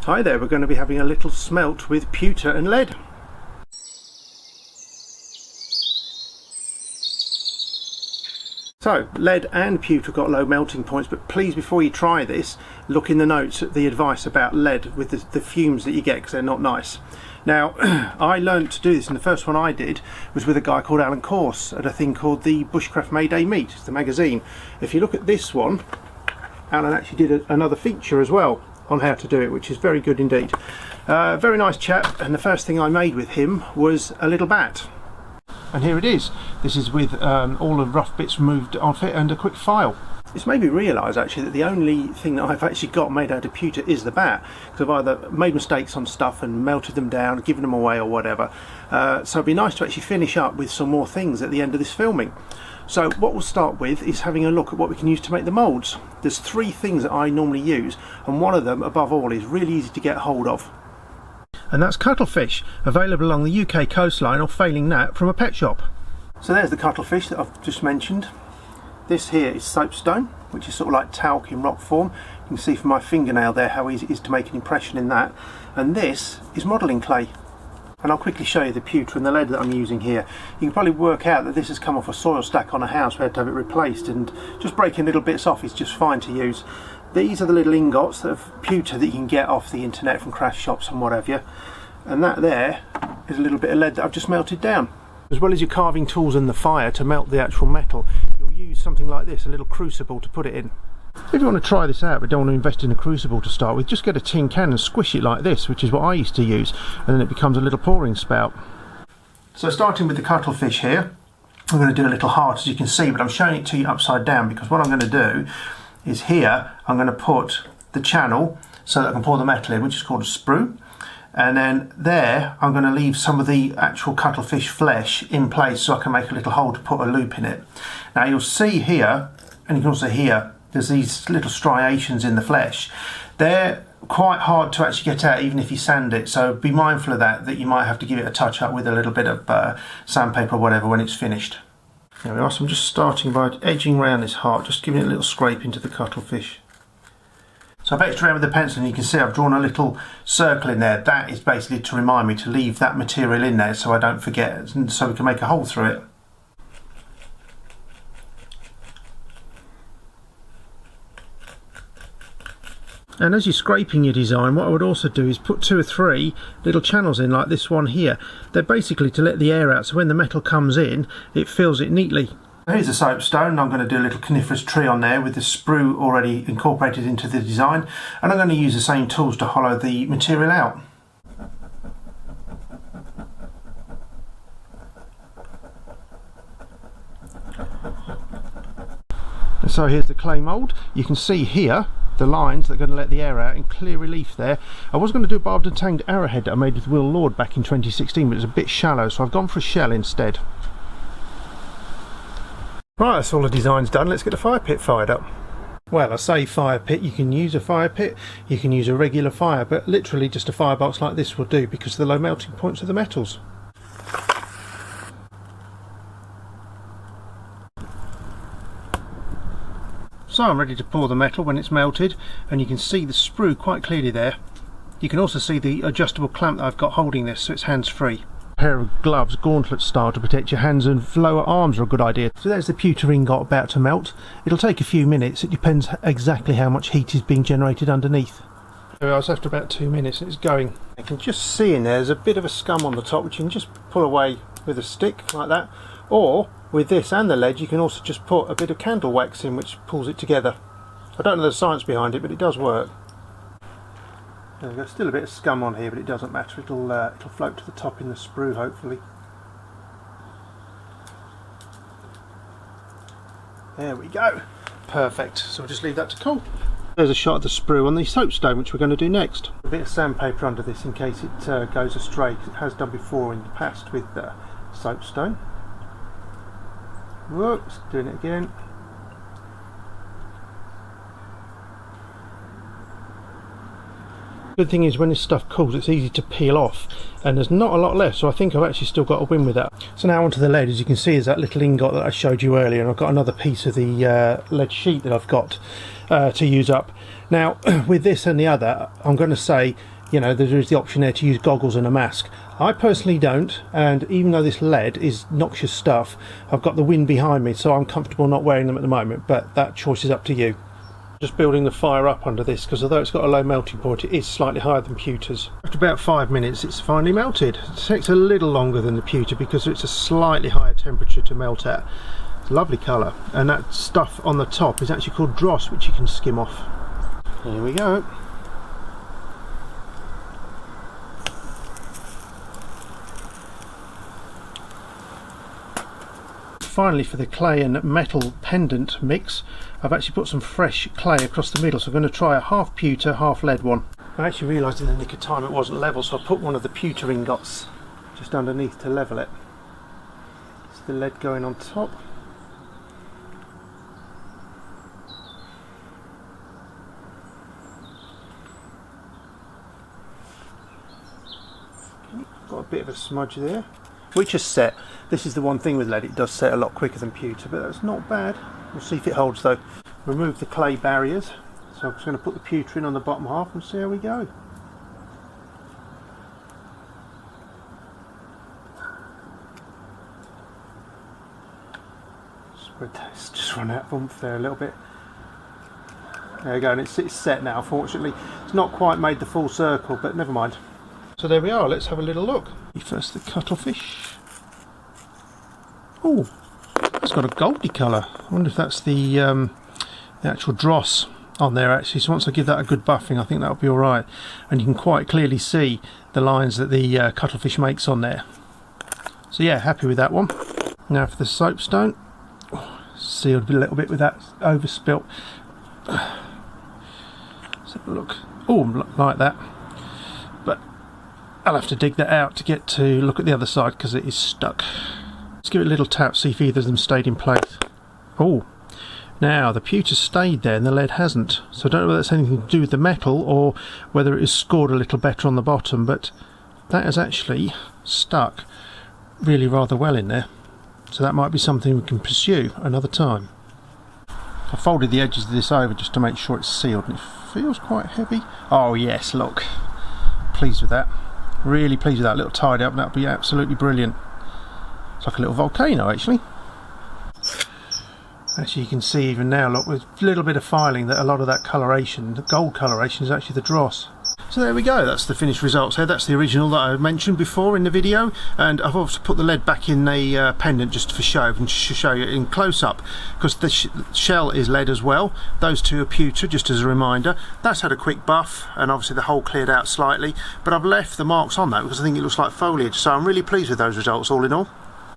Hi there, we're going to be having a little smelt with pewter and lead. So, lead and pewter got low melting points, but please, before you try this, look in the notes at the advice about lead with the fumes that you get, because they're not nice. Now, I learned to do this, and the first one I did was with a guy called Alan Corse at a thing called the Bushcraft Mayday Meet, it's the magazine. If you look at this one, Alan actually did another feature as well on how to do it, which is very good indeed. Very nice chap, and the first thing I made with him was a little bat. And here it is. This is with all the rough bits removed off it and a quick file. This made me realise actually that the only thing that I've actually got made out of pewter is the bat, because I've either made mistakes on stuff and melted them down, given them away or whatever. So it'd be nice to actually finish up with some more things at the end of this filming. So what we'll start with is having a look at what we can use to make the moulds. There's three things that I normally use, and one of them above all is really easy to get hold of. And that's cuttlefish, available along the UK coastline, or failing that, from a pet shop. So there's the cuttlefish that I've just mentioned. This here is soapstone, which is sort of like talc in rock form. You can see from my fingernail there how easy it is to make an impression in that. And this is modelling clay. And I'll quickly show you the pewter and the lead that I'm using here. You can probably work out that this has come off a soil stack on a house. We had to have it replaced, and just breaking little bits off is just fine to use. These are the little ingots of pewter that you can get off the internet from craft shops and what have you. And that there is a little bit of lead that I've just melted down. As well as your carving tools and the fire to melt the actual metal, you'll use something like this, a little crucible, to put it in. If you want to try this out but don't want to invest in a crucible to start with, just get a tin can and squish it like this, which is what I used to use, and then it becomes a little pouring spout. So starting with the cuttlefish here, I'm going to do a little heart, as you can see, but I'm showing it to you upside down, because what I'm going to do is here I'm going to put the channel so that I can pour the metal in, which is called a sprue, and then there I'm going to leave some of the actual cuttlefish flesh in place so I can make a little hole to put a loop in it. Now you'll see here, and you can also hear, there's these little striations in the flesh. They're quite hard to actually get out even if you sand it, so be mindful of that you might have to give it a touch up with a little bit of sandpaper or whatever when it's finished. There we are. So I'm just starting by edging around this heart, just giving it a little scrape into the cuttlefish. So I've edged around with the pencil, and you can see I've drawn a little circle in there. That is basically to remind me to leave that material in there so I don't forget, and so we can make a hole through it. And as you're scraping your design, what I would also do is put 2 or 3 little channels in, like this one here. They're basically to let the air out, so when the metal comes in, it fills it neatly. Here's the soapstone. I'm going to do a little coniferous tree on there with the sprue already incorporated into the design, and I'm going to use the same tools to hollow the material out. And so here's the clay mould. You can see here the lines that are going to let the air out in clear relief there. I was going to do a barbed and tanged arrowhead that I made with Will Lord back in 2016, but it's a bit shallow, so I've gone for a shell instead. Right, that's all the design's done. Let's get the fire pit fired up. Well, I say fire pit, you can use a fire pit, you can use a regular fire, but literally just a firebox like this will do because of the low melting points of the metals. So I'm ready to pour the metal when it's melted, and you can see the sprue quite clearly there. You can also see the adjustable clamp that I've got holding this, so it's hands-free. A pair of gloves, gauntlet style, to protect your hands, and lower arms are a good idea. So there's the pewter ingot about to melt. It'll take a few minutes, it depends exactly how much heat is being generated underneath. There we are, after about 2 minutes and it's going. You can just see in there's a bit of a scum on the top, which you can just pull away with a stick like that, or with this and the lead you can also just put a bit of candle wax in, which pulls it together. I don't know the science behind it, but it does work. There's still a bit of scum on here, but it doesn't matter. It'll float to the top in the sprue, hopefully. There we go. Perfect. So we'll just leave that to cool. There's a shot of the sprue on the soapstone, which we're going to do next. A bit of sandpaper under this in case it goes astray, because it has done before in the past with soapstone. Whoops, doing it again. Good thing is when this stuff cools it's easy to peel off, and there's not a lot left, so I think I've actually still got a win with that. So now onto the lead. As you can see is that little ingot that I showed you earlier, and I've got another piece of the lead sheet that I've got to use up. Now with this and the other, I'm going to say, you know, there is the option there to use goggles and a mask. I personally don't, and even though this lead is noxious stuff, I've got the wind behind me, so I'm comfortable not wearing them at the moment, but that choice is up to you. Just building the fire up under this, because although it's got a low melting point, it is slightly higher than Pewter's. After about 5 minutes it's finally melted. It takes a little longer than the Pewter because it's a slightly higher temperature to melt at. It's a lovely colour, and that stuff on the top is actually called dross, which you can skim off. Here we go. Finally, for the clay and metal pendant mix, I've actually put some fresh clay across the middle, so I'm going to try a half pewter, half lead one. I actually realised in the nick of time it wasn't level, so I put one of the pewter ingots just underneath to level it. It's the lead going on top. Got a bit of a smudge there, which is set. This is the one thing with lead, it does set a lot quicker than pewter, but that's not bad. We'll see if it holds though. Remove the clay barriers, so I'm just going to put the pewter in on the bottom half and see how we go. It's just run out of oomph there a little bit. There we go, and it's set now. Fortunately it's not quite made the full circle, but never mind. So there we are, let's have a little look. First the cuttlefish. Oh, it's got a goldy colour. I wonder if that's the actual dross on there actually. So once I give that a good buffing, I think that'll be alright. And you can quite clearly see the lines that the cuttlefish makes on there. So yeah, happy with that one. Now for the soapstone. Oh, sealed a little bit with that overspilt. Let's have a look. Oh, like that. But I'll have to dig that out to get to look at the other side because it is stuck. Let's give it a little tap, see if either of them stayed in place. Oh, now the pewter stayed there and the lead hasn't. So I don't know whether that's anything to do with the metal or whether it is scored a little better on the bottom, but that has actually stuck really rather well in there. So that might be something we can pursue another time. I folded the edges of this over just to make sure it's sealed, and it feels quite heavy. Oh yes, look. Pleased with that. Really pleased with that little tidy up. That'll be absolutely brilliant. It's like a little volcano actually. Actually you can see even now, look, with a little bit of filing, that a lot of that coloration, the gold coloration, is actually the dross. So there we go, that's the finished results there. That's the original that I mentioned before in the video, and I've obviously put the lead back in the pendant just for show, and to show you in close up, because the shell is lead as well. Those two are pewter, just as a reminder. That's had a quick buff, and obviously the hole cleared out slightly, but I've left the marks on that because I think it looks like foliage, so I'm really pleased with those results all in all.